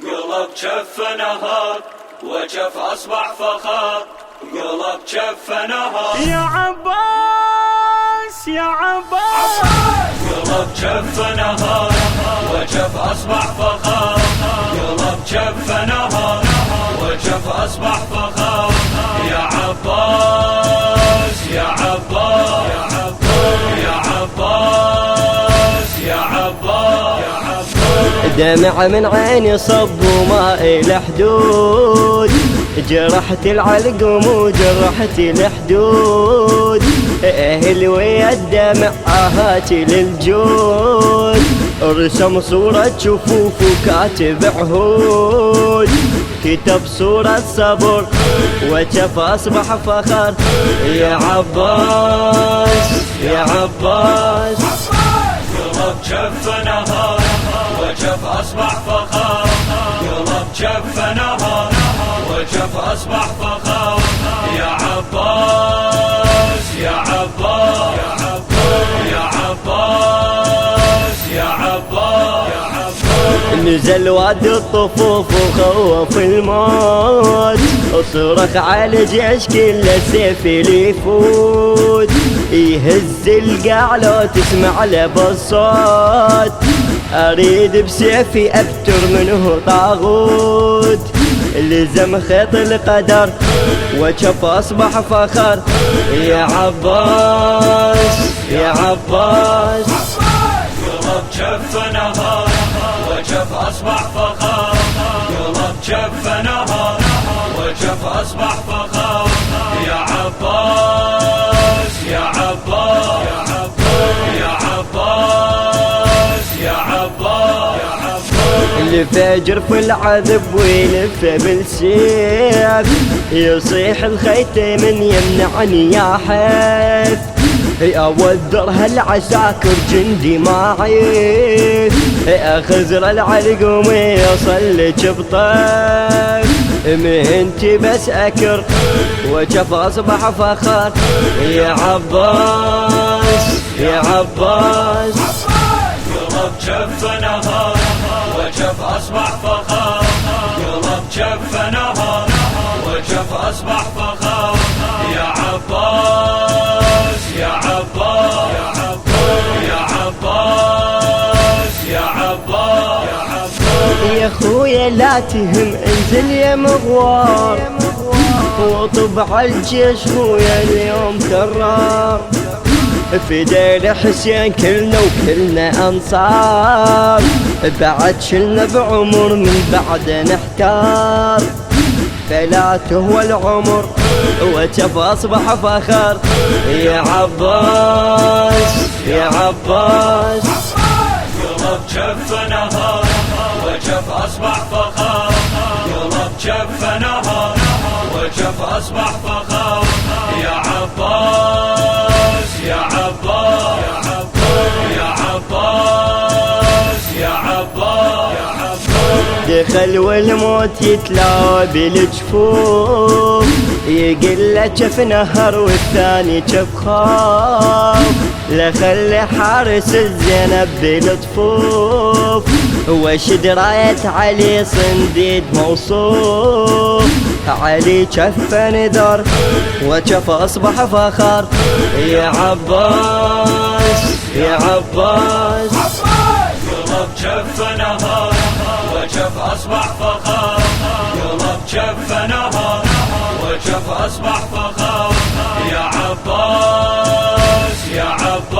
قلب جف نهار وجف أصبح فخار، قلب جف نهار يا عباس يا عباس. قلب جف نهار وجف أصبح فخار، قلب جف نهار وجف أصبح فخار. يا عباس يا عباس يا عباس يا عباس يا عباس. دمع من عيني صب وما إلى حدود، جرحت العلقم وجرحت الحدود. اهل ويا الدمع آهاتي للجود، رسم صورة شفوف وكاتب عهود. كتب صورة صبر وجف أصبح فخر. يا عباس يا عباس. قلب جف نهار وجف أصبح فخار، قلب جف نهار وجف أصبح فخار. يا عباس يا عباس يا عباس يا عباس يا عباس. نزل واد الطفوف وخوف الموت، وصرخ على الجيش كله سيف اللي يفوت. يهز القاع لو تسمع له بالصوت، اريد بسيفي ابتر منه طاغوت. لزم خيط القدر وجف اصبح فخر. يا عباس يا عباس. قلب جف نهار وجف أصبح فخار، قلب جف نهار وجف أصبح فخار. يا عباس يا عباس يا عباس يا عباس يا عباس. الفجر في العذب ويلف بالسيف، يصيح الخيط من يمنعني يا حيف. أودر هالعساكر جندي ما عيف، أخزر العلقم يصلك بطيف. مهنتي بس أكر وجف أصبح فخر. يا عباس يا عباس. قلب جف نهار وجف أصبح فخار، قلب جف نهار وجف أصبح فخار. يا عباس يا عباس يا عباس يا عباس يا عباس. يا خويا لا تهم انزل يا مغوار، وطبع الجيش خويا اليوم كرار. فدينا حسين كلنا وكلنا انصار، بعد شلنا بعمر من بعد نحتار. فلا تهوى العمر وجف اصبح فخر. يا عباس يا عباس. قلب جف نهار وجف أصبح فخار، قلب جف نهار وجف أصبح فخار. يا عباس يا عباس يا عباس يا عباس يا عباس. دخل والموت يتلاوى بالجفوف، يقل جف نهر والثاني جف خاف. لخلي حارس الزينب بالطفوف، وشد راية علي صنديد موصوف. علي جف نذر وجف اصبح فخر. يا عباس يا عباس. قلب جف نهار وجف أصبح فخار، قلب جف نهار وجف أصبح فخار.